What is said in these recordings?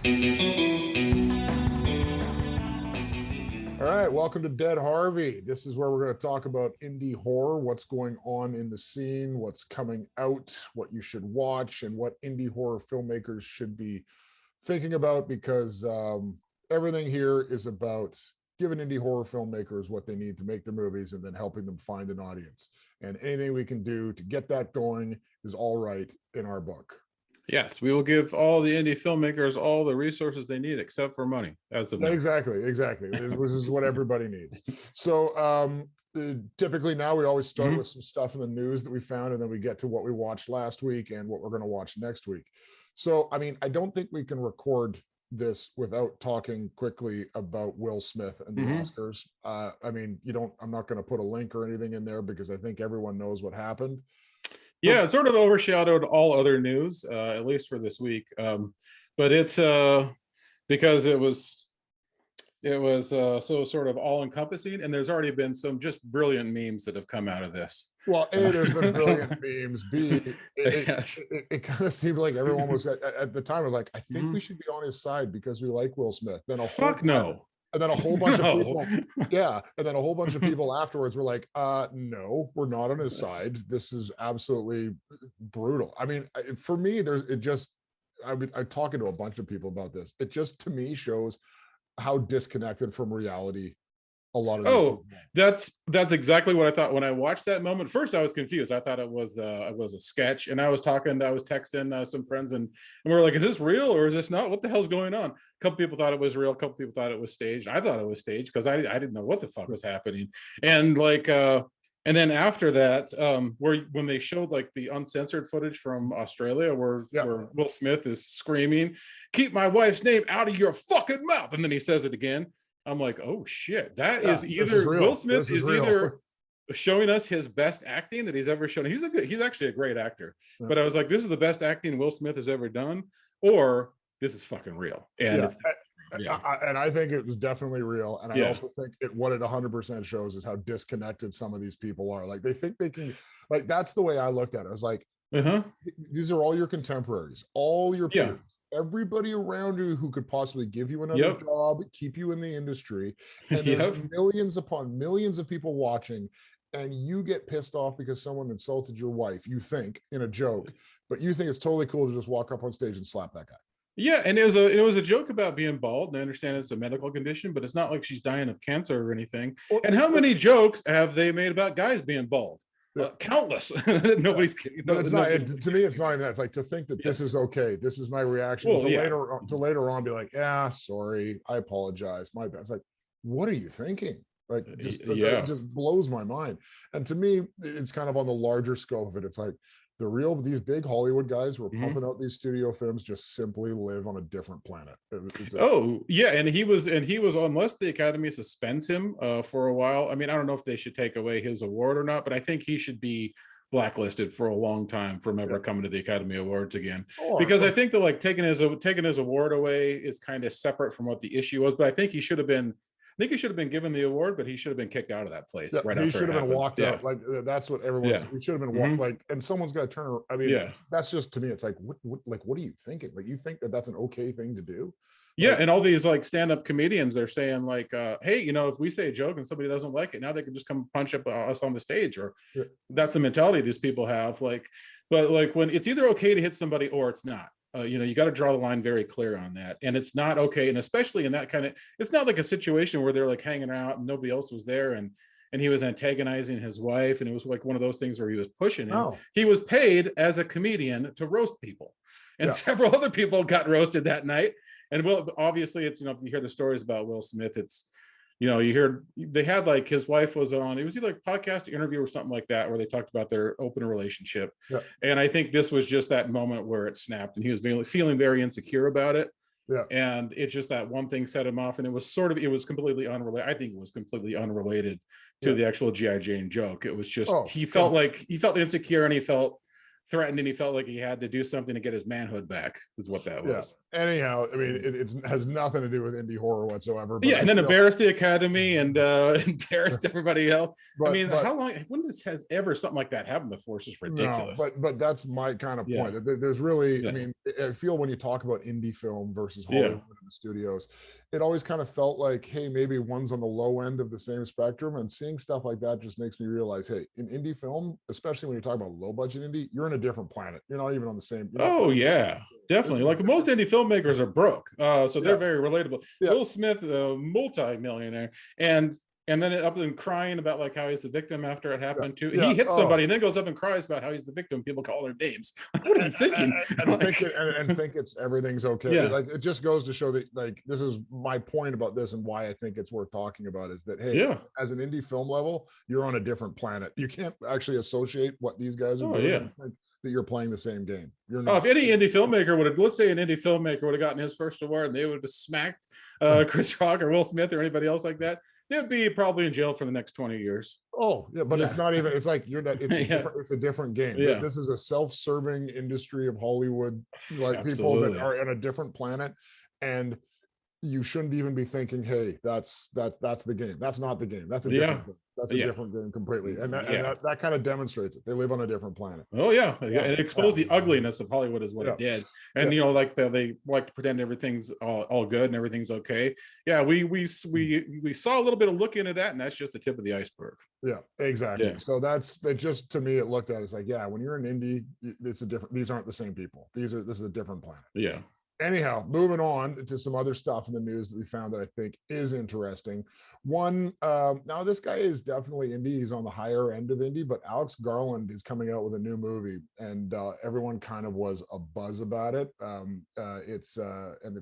All right, welcome to Dead Harvey. This is where we're going to talk about indie horror, what's going on in the scene, what's coming out, what you should watch, and what indie horror filmmakers should be thinking about, because everything here is about giving indie horror filmmakers what they need to make their movies and then helping them find an audience. And anything we can do to get that going is all right in our book. Yes, we will give all the indie filmmakers all the resources they need except for money, as of now. Exactly. This is what everybody needs. So typically now we always start with some stuff in the news that we found, and then we get to what we watched last week and what we're going to watch next week. So, I mean, I don't think we can record this without talking quickly about Will Smith and the Oscars. I mean, I'm not going to put a link or anything in there because I think everyone knows what happened. Yeah, it sort of overshadowed all other news, at least for this week. But it's because it was so sort of all encompassing, and there's already been some just brilliant memes that have come out of this. Well, A, there's been brilliant memes. B, it kind of seemed like everyone was at the time was like, I think we should be on his side because we like Will Smith. Then a And then a whole bunch of people, and then a whole bunch of people afterwards were like, no, we're not on his side. This is absolutely brutal. I mean, for me, I'm talking to a bunch of people about this. It just, to me, shows how disconnected from reality a lot of that's exactly what I thought when I watched that moment. First, I was confused. I thought it was a sketch, and I was texting some friends, and we were like, is this real or is this not? What the hell's going on? A couple people thought it was real, a couple people thought it was staged. I thought it was staged because I didn't know what the fuck was happening. And and then after that, when they showed like the uncensored footage from Australia where Will Smith is screaming, "Keep my wife's name out of your fucking mouth," and then he says it again. I'm like, oh shit, that is either Will Smith is either showing us his best acting that he's ever shown. He's actually a great actor, but I was like, this is the best acting Will Smith has ever done, or this is fucking real. And and I think it was definitely real. And I also think what it 100% shows is how disconnected some of these people are. Like, they think they can, like, that's the way I looked at it. I was like, these are all your contemporaries, all your peers. Everybody around you who could possibly give you another job, keep you in the industry, and there's millions upon millions of people watching, and you get pissed off because someone insulted your wife, you think, in a joke, but you think it's totally cool to just walk up on stage and slap that guy. Yeah, and it was a joke about being bald, and I understand it's a medical condition, but it's not like she's dying of cancer or anything. And how many jokes have they made about guys being bald? Countless. Nobody's kidding. But it's not. To me, it's not even that. It's like to think that this is okay. This is my reaction. Later on, be like, yeah, sorry, I apologize. My bad. It's like, what are you thinking? Like, it just blows my mind. And to me, it's kind of on the larger scope of it. It's like these big Hollywood guys who are pumping out these studio films just simply live on a different planet. And he was unless the Academy suspends him for a while. I mean, I don't know if they should take away his award or not, but I think he should be blacklisted for a long time from ever coming to the Academy Awards again. Because I think that like taking his award away is kind of separate from what the issue was. But I think he should have been given the award, but he should have been kicked out of that place. He should have been walked out. Like, that's what everyone's. He should have been walked. Like, and someone's got to turn. I mean, that's just, to me, it's like, what are you thinking? Like, you think that that's an okay thing to do? Yeah, and all these like stand-up comedians, they're saying like, hey, if we say a joke and somebody doesn't like it, now they can just come punch up us on the stage. Or that's the mentality these people have. Like, but like when it's either okay to hit somebody or it's not. You got to draw the line very clear on that. And it's not okay. And especially in that kind of, it's not like a situation where they're like hanging out and nobody else was there and he was antagonizing his wife. And it was like one of those things where he was pushing him. He was paid as a comedian to roast people. And several other people got roasted that night. And obviously it's, if you hear the stories about Will Smith, it's, you hear they had like his wife was on, it was either like podcast interview or something like that, where they talked about their open relationship. And I think this was just that moment where it snapped and he was feeling very insecure about it. And it's just that one thing set him off. And it was completely unrelated. I think it was completely unrelated to the actual G.I. Jane joke. It was just, he felt insecure and he felt threatened and he felt like he had to do something to get his manhood back, is what that was. anyhow, I mean, it has nothing to do with indie horror whatsoever. But yeah, and then embarrassed the Academy and embarrassed everybody else. I mean, how long? When has ever something like that happened before? It's just ridiculous. No, but that's my kind of point. There's really, I mean, I feel when you talk about indie film versus Hollywood and the studios, it always kind of felt like, hey, maybe one's on the low end of the same spectrum. And seeing stuff like that just makes me realize, hey, in indie film, especially when you talk about low budget indie, you're in a different planet. You're not even on the same. Oh yeah, definitely. Like most indie filmmakers are broke, so they're very relatable. Will Smith, a multi-millionaire, and then up and crying about like how he's the victim after it happened too. He hits somebody and then goes up and cries about how he's the victim. People call their names. What are you thinking? And think it's everything's okay. Like it just goes to show that, like, this is my point about this and why I think it's worth talking about is that, hey, as an indie film level, you're on a different planet. You can't actually associate what these guys are doing. That you're playing the same game. You're not. If any indie filmmaker would have, let's say an indie filmmaker would have gotten his first award and they would have smacked Chris Rock or Will Smith or anybody else like that, they'd be probably in jail for the next 20 years. Oh yeah, but it's not even. It's like you're that. It's a different game. This is a self-serving industry of Hollywood, like people that are on a different planet, and you shouldn't even be thinking, hey, that's the game. That's not the game. That's a different game. That's a different game completely. And that kind of demonstrates it. They live on a different planet. Oh yeah. And it exposed the ugliness of Hollywood is what it did. And you know, like they like to pretend everything's all good and everything's okay. Yeah, we saw a little bit of look into that, and that's just the tip of the iceberg. Yeah, exactly. So that's just, to me, it looked at it's like, yeah, when you're an indie, it's a different, these aren't the same people. This is a different planet. Yeah. Anyhow, moving on to some other stuff in the news that we found that I think is interesting. One, now this guy is definitely indie. He's on the higher end of indie, but Alex Garland is coming out with a new movie, and everyone kind of was a buzz about it. It's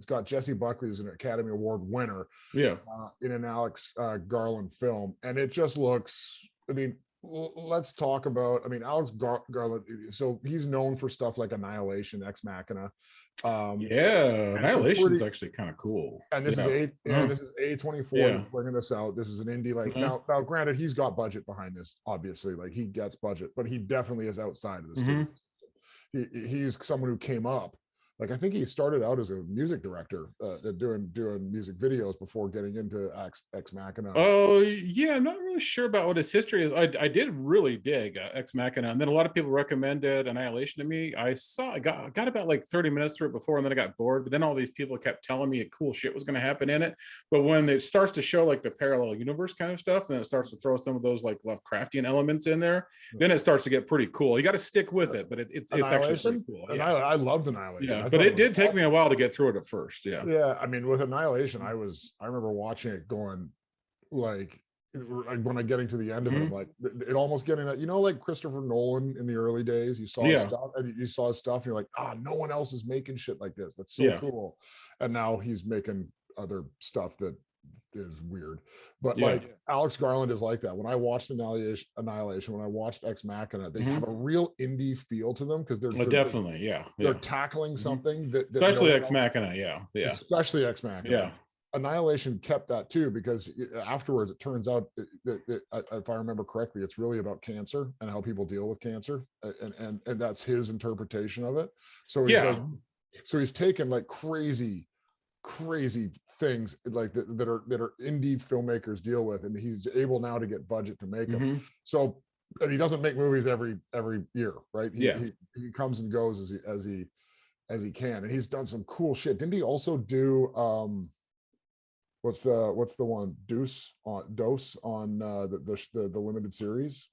got Jesse Buckley, who's an Academy Award winner, in an Alex Garland film, and it just looks. I mean, let's talk about. I mean, Alex Garland. So he's known for stuff like Annihilation, Ex Machina. Annihilation is actually kind of cool. And this is this is A24 bringing this out. This is an indie. Like now, granted, he's got budget behind this. Obviously, like he gets budget, but he definitely is outside of the studio. He's someone who came up. Like I think he started out as a music director, doing music videos before getting into Ex Machina. Oh yeah, I'm not really sure about what his history is. I did really dig Ex Machina, and then a lot of people recommended Annihilation to me. I got about like 30 minutes through it before, and then I got bored. But then all these people kept telling me cool shit was going to happen in it. But when it starts to show like the parallel universe kind of stuff, and then it starts to throw some of those like Lovecraftian elements in there, then it starts to get pretty cool. You got to stick with it, but it's actually pretty cool. I loved Annihilation. Yeah. But it did take me a while to get through it at first. Yeah. I mean, with Annihilation, I remember watching it going like when I'm getting to the end of it, I'm like it almost getting that, like Christopher Nolan in the early days, you saw stuff and you're like, no one else is making shit like this. That's so cool. And now he's making other stuff that is weird, but like Alex Garland is like that. When I watched Annihilation, when I watched Ex Machina, they have a real indie feel to them because they're they're tackling something that especially Ex Machina, especially Ex Machina. Annihilation kept that too, because afterwards it turns out that if I remember correctly, it's really about cancer and how people deal with cancer, and that's his interpretation of it. So he's taken like crazy things like that are indie filmmakers deal with, and he's able now to get budget to make them. So, and he doesn't make movies every year, right? He comes and goes as he can, and he's done some cool shit. Didn't he also do what's the one Dose on the limited series?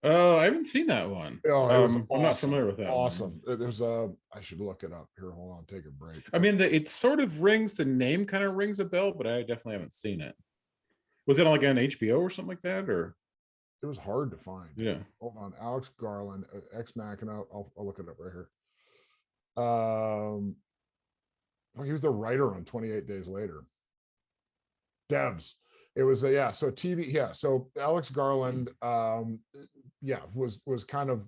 Oh, I haven't seen that one. I'm not familiar with that. Awesome. There's I should look it up here. Hold on, take a break. I mean, it sort of the name kind of rings a bell, but I definitely haven't seen it. Was it on like on HBO or something like that, or? It was hard to find. Yeah. Hold on, Alex Garland, Ex Machina. I'll look it up right here. He was the writer on 28 Days Later. Devs. It was so TV, so Alex Garland was kind of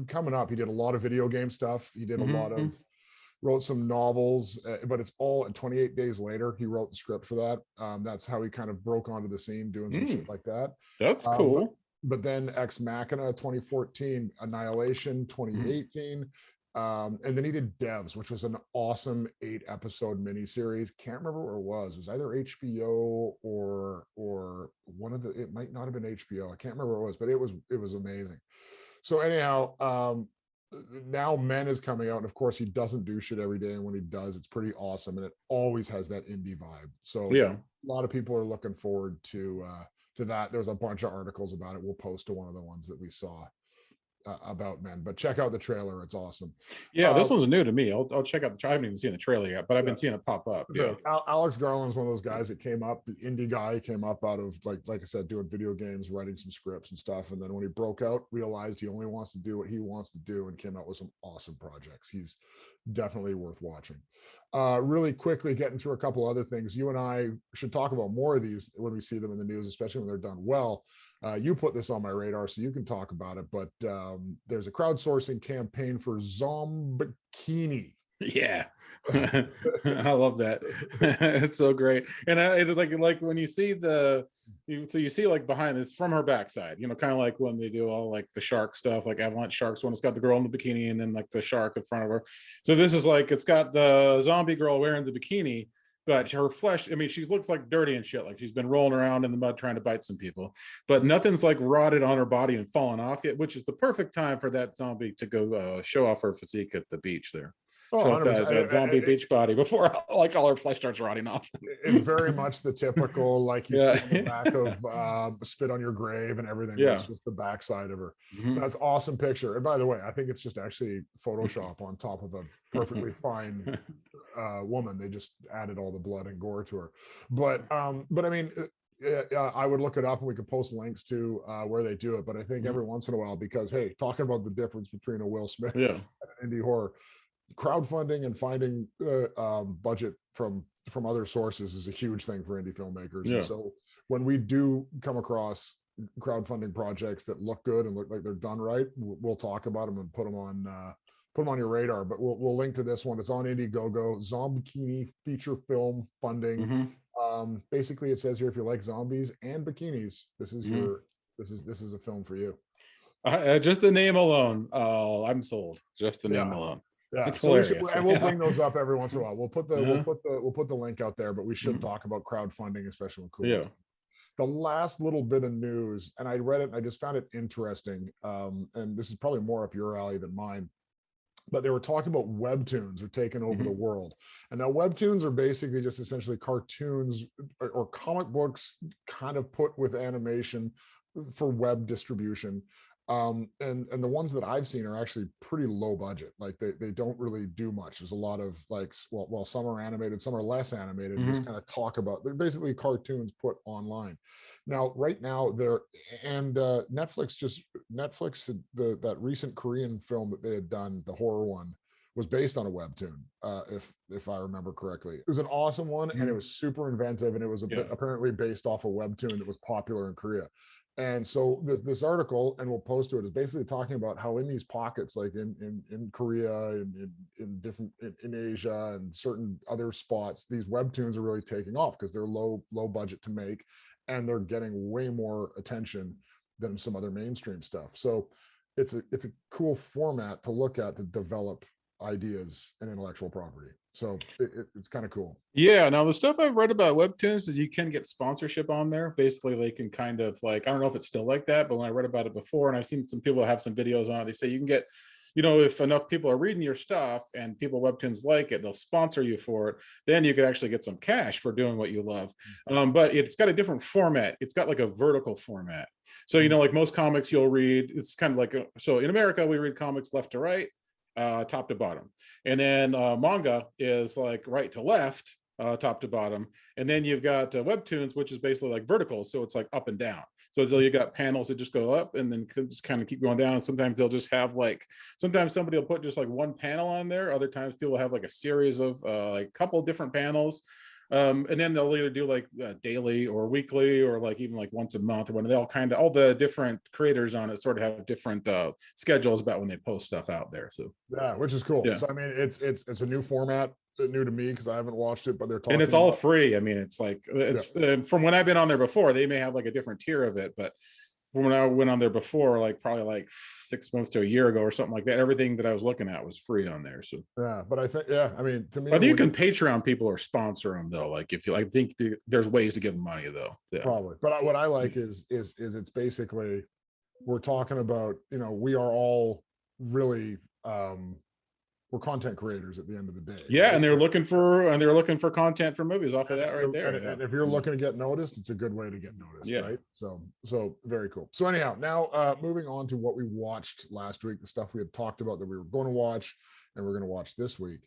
coming up. He did a lot of video game stuff. He did a lot of wrote some novels, but it's all 28 Days Later. He wrote the script for that. That's how he kind of broke onto the scene doing some shit like that. That's cool. But then Ex Machina 2014, Annihilation 2018, And then he did Devs, which was an awesome 8-episode miniseries. Can't remember where it was. It was either HBO or one of the. It might not have been HBO. I can't remember where it was, but it was amazing. So anyhow, now Men is coming out, and of course he doesn't do shit every day, and when he does, it's pretty awesome, and it always has that indie vibe. So Yeah, a lot of people are looking forward to that. There's a bunch of articles about it. We'll post to one of the ones that we saw about Men, but check out the trailer. It's awesome. yeah, this one's new to me. I'll check out the. I haven't even seen the trailer yet, but I've been seeing it pop up. Yeah, Alex Garland is one of those guys that came up, the indie guy, came up out of like I said, doing video games, writing some scripts and stuff, and then when he broke out, realized he only wants to do what he wants to do, and came out with some awesome projects. He's definitely worth watching. Really quickly, getting through a couple other things. You and I should talk about more of these when we see them in the news, especially when they're done well. You put this on my radar, so you can talk about it. But there's a crowdsourcing campaign for Zombikini. Yeah. I love that. It's so great. And it is like when you see you see like behind this from her backside, kind of like when they do all like the shark stuff, like Avalanche Sharks, when it's got the girl in the bikini and then like the shark in front of her. So this is like, it's got the zombie girl wearing the bikini, but her flesh, I mean, she looks like dirty and shit, like she's been rolling around in the mud trying to bite some people, but nothing's like rotted on her body and fallen off yet, which is the perfect time for that zombie to go show off her physique at the beach there. Show off that zombie beach body before like all her flesh starts rotting off. It's very much the typical, like you see on the back of Spit on Your Grave and everything. Yeah. That's just the backside of her. Mm-hmm. That's awesome picture. And by the way, I think it's just actually Photoshop on top of a perfectly fine woman. They just added all the blood and gore to her. But I mean, I would look it up and we could post links to where they do it. But I think every once in a while, because hey, talking about the difference between a Will Smith and an indie horror, crowdfunding and finding budget from other sources is a huge thing for indie filmmakers. And so when we do come across crowdfunding projects that look good and look like they're done right, we'll talk about them and put them on your radar. But we'll link to this one. It's on Indiegogo. Zombikini feature film funding. Basically, it says here, if you like zombies and bikinis, this is this is a film for you. Just the name alone, I'm sold. Just the name alone. Yeah, it's hilarious. And we'll bring those up every once in a while. We'll put the link out there, but we should talk about crowdfunding, especially when cool. Yeah. The last little bit of news, and I read it and I just found it interesting. And this is probably more up your alley than mine. But they were talking about Webtoons are taking over the world. And now Webtoons are basically just essentially cartoons or comic books kind of put with animation for web distribution. And the ones that I've seen are actually pretty low budget. Like they don't really do much. There's a lot of like, well, some are animated, some are less animated. Just kind of talk about, they're basically cartoons put online. Now, right now Netflix that recent Korean film that they had done, the horror one, was based on a webtoon, if I remember correctly. It was an awesome one, and it was super inventive, and it was apparently based off a webtoon that was popular in Korea. And so this article, and we'll post to it, is basically talking about how in these pockets, like in Korea, in different in Asia and certain other spots, these webtoons are really taking off because they're low budget to make, and they're getting way more attention than some other mainstream stuff. So it's a cool format to look at to develop ideas and intellectual property. So it's kind of cool. Yeah. Now the stuff I've read about Webtoons is you can get sponsorship on there. Basically, they can kind of like, I don't know if it's still like that, but when I read about it before, and I've seen some people have some videos on it, they say you can get, if enough people are reading your stuff and people Webtoons like it, they'll sponsor you for it. Then you could actually get some cash for doing what you love. But it's got a different format. It's got like a vertical format. So, like most comics you'll read, it's kind of like, so in America, we read comics left to right, top to bottom. And then manga is like right to left, top to bottom. And then you've got Webtoons, which is basically like vertical. So it's like up and down. So you got panels that just go up and then just kind of keep going down. And sometimes they'll just have sometimes somebody will put just like one panel on there. Other times people have like a series of like a couple of different panels. And then they'll either do like daily or weekly or like even like once a month or when they all the different creators on it sort of have different schedules about when they post stuff out there. So yeah, which is cool. Yeah. So I mean, it's a new format, new to me because I haven't watched it, but they're talking, and it's all free. I mean, it's like from when I've been on there before, they may have like a different tier of it, but when I went on there before, like probably like 6 months to a year ago or something like that, everything that I was looking at was free on there. So yeah, but I think, yeah, I mean, to me, I think you can Patreon people or sponsor them though. Like if you, I think there's ways to give them money though. Yeah, probably. But what I like is it's basically, we're talking about, you know, we are all really we're content creators at the end of the day. Yeah, right? and they're looking for content for movies off of that right there. And if you're looking to get noticed, it's a good way to get noticed, Yeah. right? So very cool. So anyhow, now moving on to what we watched last week, the stuff we had talked about that we were going to watch and we're going to watch this week.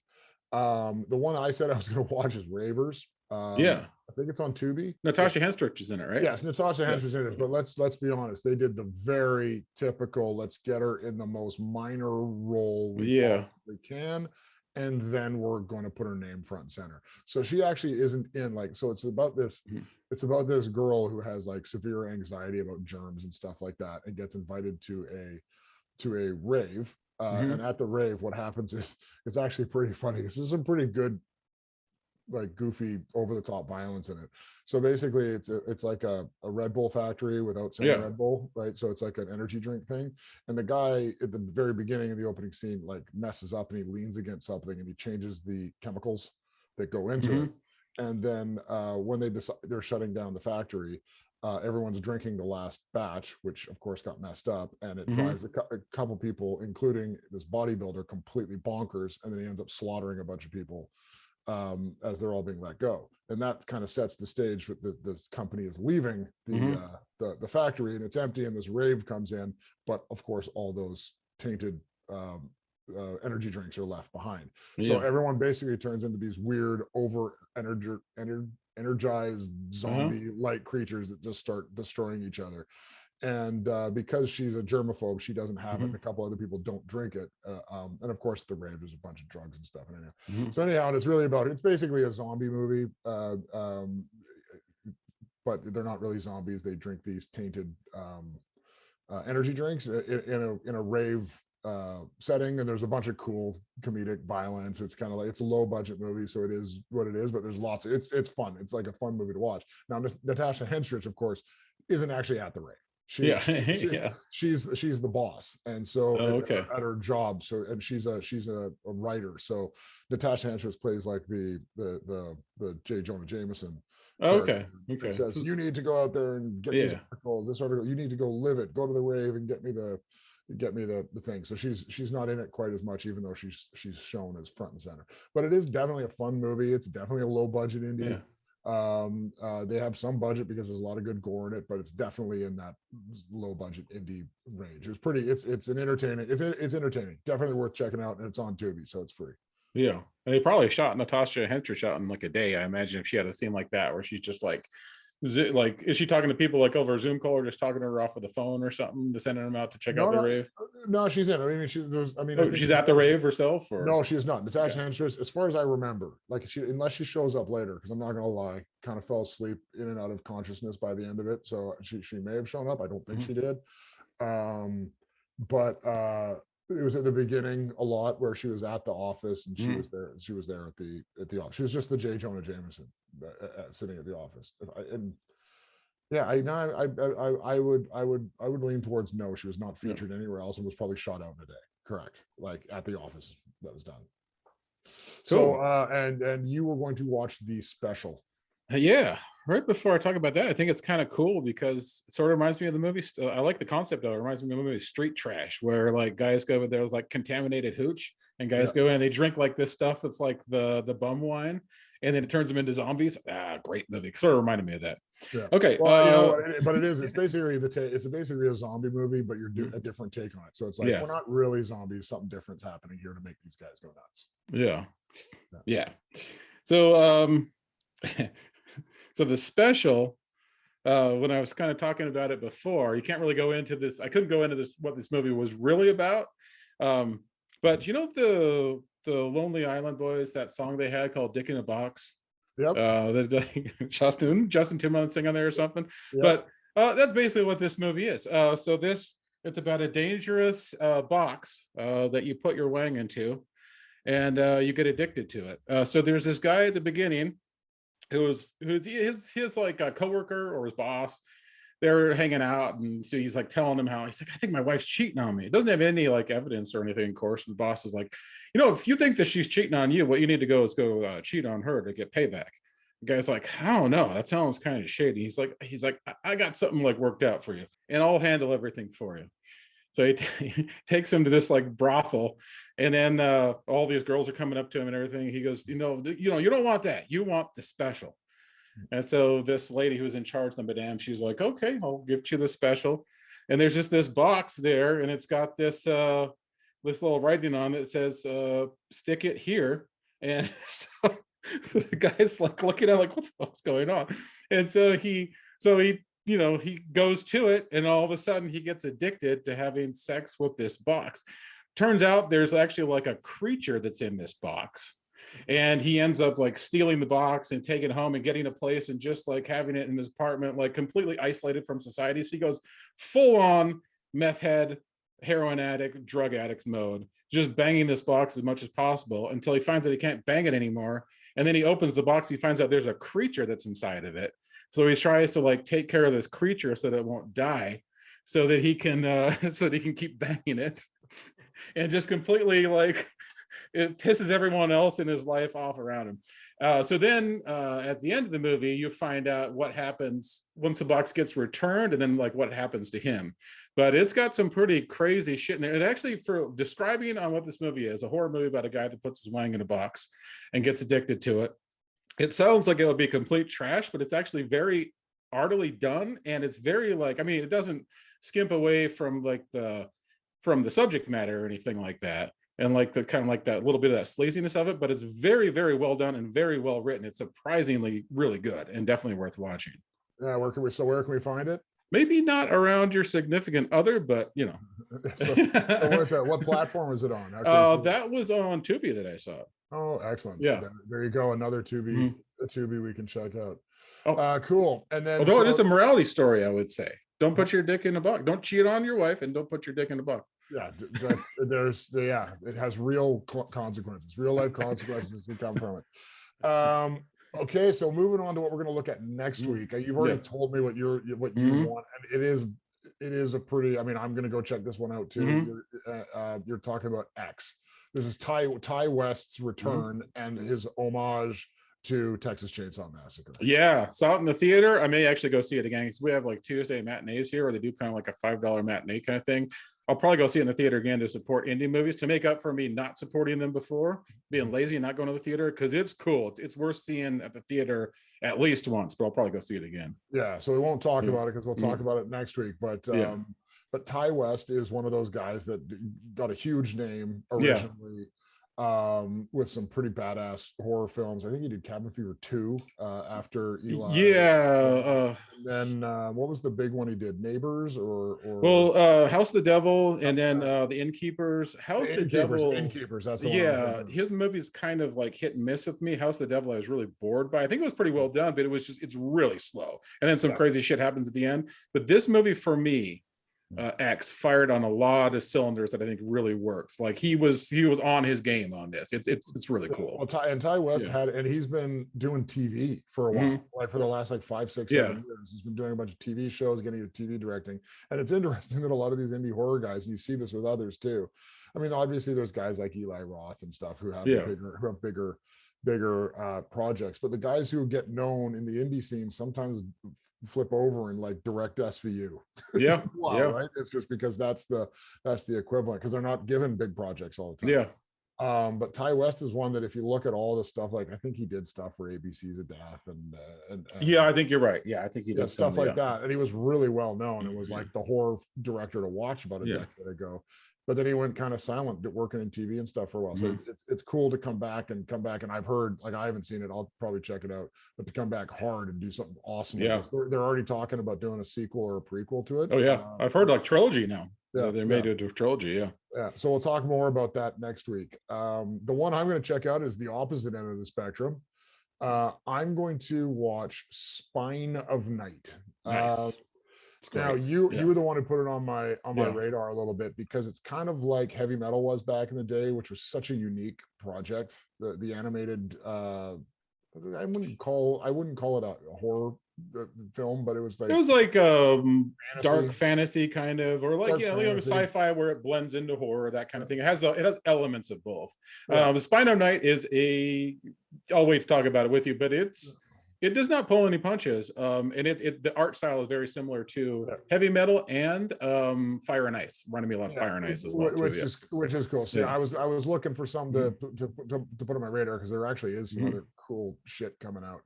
The one I said I was going to watch is Ravers. Yeah. I think it's on Tubi. Natasha Henstridge is in it, right? Yes, Natasha Henstridge's in it. But let's be honest, they did the very typical, let's get her in the most minor role we possibly can, and then we're going to put her name front and center. So she actually isn't in, like, so it's about this girl who has like severe anxiety about germs and stuff like that, and gets invited to a rave. And at the rave, what happens is, it's actually pretty funny. This is some pretty good, like, goofy, over the top violence in it. So basically it's like a Red Bull factory without saying Red Bull, right? So it's like an energy drink thing. And the guy at the very beginning of the opening scene, like, messes up and he leans against something and he changes the chemicals that go into it. And then when they decide they're shutting down the factory, everyone's drinking the last batch, which of course got messed up, and it drives a couple people, including this bodybuilder, completely bonkers, and then he ends up slaughtering a bunch of people as they're all being let go. And that kind of sets the stage for this company is leaving the factory, and it's empty, and this rave comes in, but of course all those tainted energy drinks are left behind. So everyone basically turns into these weird over energized zombie like creatures that just start destroying each other. And because she's a germaphobe, she doesn't have it, and a couple other people don't drink it. And of course, the rave, there's a bunch of drugs and stuff. And anyhow, so anyhow, and it's basically a zombie movie, but they're not really zombies. They drink these tainted energy drinks in a rave setting, and there's a bunch of cool comedic violence. It's kind of like, it's a low budget movie, so it is what it is, but there's lots of, it's fun. It's like a fun movie to watch. Now, Natasha Henstridge, of course, isn't actually at the rave. She's the boss, and so at her job. So, and she's a writer. So Natasha Henstridge plays like the J. Jonah Jameson. It says, you need to go out there and get these articles, this article, you need to go live it, go to the rave and get me the thing. So she's not in it quite as much, even though she's shown as front and center. But it is definitely a fun movie. It's definitely a low budget indie. They have some budget because there's a lot of good gore in it, but it's definitely in that low budget indie range. It's entertaining, definitely worth checking out, and it's on Tubi, so it's free. And they probably shot Natasha Henstridge in like a day, I imagine, if she had a scene like that where she's just like, is she talking to people like over a Zoom call, or just talking to her off of the phone or something, to sending them out to check out the rave? No, she's in. She's at the rave herself, or no, she's not. Natasha Henstridge, as far as I remember, like, unless she shows up later, because I'm not gonna lie, kind of fell asleep in and out of consciousness by the end of it. So she may have shown up. I don't think she did. But it was at the beginning a lot where she was at the office, and she was there. She was there at the office. She was just the J. Jonah Jameson sitting at the office. I would lean towards no. She was not featured anywhere else, and was probably shot out in a day. Correct, like at the office that was done. Cool. So and you were going to watch The Special. Right before I talk about that, I think it's kind of cool because it sort of reminds me of the movie. I like the concept of it. It reminds me of the movie Street Trash, where like guys go over there with like contaminated hooch, and guys go in and they drink like this stuff that's like the bum wine, and then it turns them into zombies. Great movie. Sort of reminded me of that. Okay. Well, but it's basically it's basically a zombie movie, but you're doing a different take on it. So it's like, we're not really zombies. Something different's happening here to make these guys go nuts. So so The Special, when I was kind of talking about it before, you can't really go into this. I couldn't go into this, what this movie was really about. But you know, the Lonely Island Boys, that song they had called Dick in a Box? Justin Timberlake sing on there or something. But that's basically what this movie is. So it's about a dangerous box that you put your wang into, and you get addicted to it. So there's this guy at the beginning who's his like a coworker or his boss they're hanging out, and so he's like telling him how he's like, I think my wife's cheating on me. It doesn't have any like evidence or anything, of course. And the boss is like, if you think that she's cheating on you, what you need to go is go cheat on her to get payback. The guy's like, I don't know, that sounds kind of shady. He's like, I got something like worked out for you, and I'll handle everything for you. So he takes him to this like brothel, and then all these girls are coming up to him and everything. He goes, you don't want that. You want the special. And so this lady who's in charge, the madame, she's like, okay, I'll give you the special. And there's just this box there, and it's got this little writing on it that says, stick it here. And so the guy's like looking at like, what the fuck's going on? And so he goes to it, and all of a sudden he gets addicted to having sex with this box. Turns out there's actually like a creature that's in this box. And he ends up like stealing the box and taking it home and getting a place and just like having it in his apartment, like completely isolated from society. So he goes full on meth head, heroin addict, drug addict mode, just banging this box as much as possible until he finds that he can't bang it anymore. And then he opens the box, he finds out there's a creature that's inside of it. So he tries to like take care of this creature so that it won't die, so that he can keep banging it. And just completely like, it pisses everyone else in his life off around him. So then at the end of the movie, you find out what happens once the box gets returned, and then like what happens to him. But it's got some pretty crazy shit in there. And actually, for describing on what this movie is, a horror movie about a guy that puts his wang in a box and gets addicted to it, it sounds like it would be complete trash, but it's actually very artily done. And it's very like, I mean, it doesn't skimp away from the subject matter or anything like that. And like the kind of like that little bit of that sleaziness of it, but it's very, very well done and very well written. It's surprisingly really good and definitely worth watching. Yeah, where can we find it? Maybe not around your significant other, but so what platform is it on? That was on Tubi that I saw. Oh, excellent. Yeah. So there you go. Another Tubi, a Tubi we can check out. Oh, cool. And then although it is a morality story, I would say. Don't put your dick in a box. Don't cheat on your wife, and don't put your dick in a box. Yeah, it has real consequences, real life consequences that come from it. Okay, so moving on to what we're going to look at next week. You've already told me what you want, and it is a pretty. I mean, I'm going to go check this one out too. You're talking about X. This is Ty West's return and his homage to Texas Chainsaw Massacre. Yeah, saw it in the theater. I may actually go see it again because we have like Tuesday matinees here, where they do kind of like a $5 matinee kind of thing. I'll probably go see it in the theater again to support indie movies, to make up for me not supporting them before, being lazy and not going to the theater, because it's cool. It's worth seeing at the theater at least once, but I'll probably go see it again. Yeah, so we won't talk about it because we'll talk about it next week. But Ty West is one of those guys that got a huge name originally. With some pretty badass horror films. I think he did Cabin Fever 2 after Eli. Yeah. And then what was the big one he did? Neighbors or House of the Devil, and then The Innkeepers. House of the Devil. Innkeepers, that's the one. His movie's kind of like hit and miss with me. House of the Devil I was really bored by. I think it was pretty well done, but it's really slow. And then some crazy shit happens at the end. But this movie for me, X fired on a lot of cylinders that I think really works. Like he was on his game on this. It's really cool. Well, Ty West and he's been doing TV for a while, like for the last 5, 6, 7 years. He's been doing a bunch of TV shows, getting into TV directing. And it's interesting that a lot of these indie horror guys, and you see this with others too. I mean, obviously there's guys like Eli Roth and stuff who have bigger projects, but the guys who get known in the indie scene sometimes flip over and like direct SVU. Right? It's just because that's the equivalent, because they're not given big projects all the time. But Ty West is one that if you look at all the stuff, like I think he did stuff for ABC's of Death and I think you're right. I think he did stuff like that, and he was really well known. It was like the horror director to watch about a decade ago. But then he went kind of silent, working in TV and stuff for a while. So it's cool to come back. And I've heard, like, I haven't seen it. I'll probably check it out. But to come back hard and do something awesome. They're already talking about doing a sequel or a prequel to it. Oh yeah, I've heard like trilogy now. They made it a trilogy. Yeah. So we'll talk more about that next week. The one I'm going to check out is the opposite end of the spectrum. I'm going to watch Spine of Night. Nice. Now you were the one who put it on my radar a little bit, because it's kind of like Heavy Metal was back in the day, which was such a unique project. The animated I wouldn't call it a horror the film, but it was like fantasy. Dark fantasy kind of, or like sci-fi where it blends into horror, that kind of thing. It has elements of both. Spino Knight is I'll wait to talk about it with you, but it does not pull any punches. And the art style is very similar to Heavy Metal and Fire and Ice. Reminded me a lot of Fire and Ice as well, which is cool. So I was looking for some to put on my radar, because there actually is some other cool shit coming out.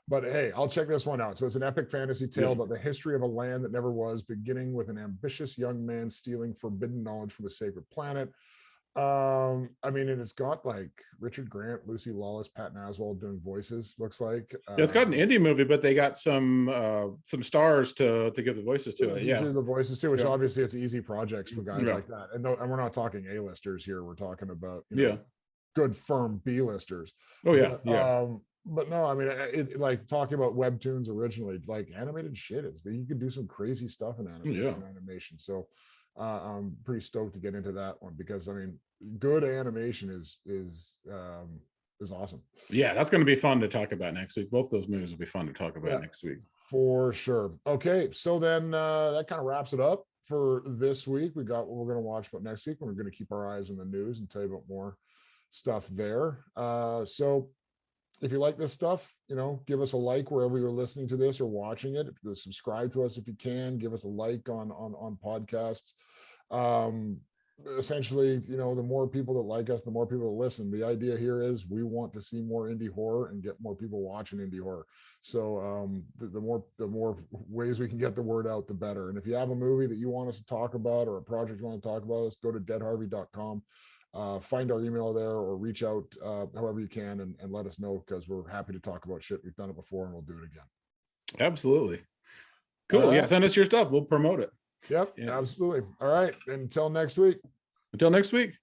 But hey, I'll check this one out. So it's an epic fantasy tale about the history of a land that never was, beginning with an ambitious young man stealing forbidden knowledge from a sacred planet. I mean, and it's got like Richard Grant, Lucy Lawless, Patton Oswalt doing voices, looks like. It's got an indie movie, but they got some stars to give the voices to it. Do the voices too, which obviously it's easy projects for guys like that. And we're not talking A-listers here. We're talking about good firm B-listers. But no, I mean, like talking about Webtoons originally, like animated shit you could do some crazy stuff in animation. So I'm pretty stoked to get into that one, because I mean, good animation is awesome. Yeah, that's going to be fun to talk about next week. Both those movies will be fun to talk about next week. For sure. Okay, so then that kind of wraps it up for this week. We got what we're going to watch about next week, and we're going to keep our eyes on the news and tell you about more stuff there. So if you like this stuff, give us a like wherever you're listening to this or watching it. Subscribe to us if you can. Give us a like on podcasts. Essentially, the more people that like us, the more people that listen. The idea here is we want to see more indie horror and get more people watching indie horror. So the more ways we can get the word out, the better. And if you have a movie that you want us to talk about, or a project you want to talk about, let's go to deadharvey.com. Find our email there, or reach out however you can and let us know, because we're happy to talk about shit. We've done it before and we'll do it again. Absolutely. Cool. Yeah, send us your stuff. We'll promote it. Yep, absolutely. All right. Until next week. Until next week.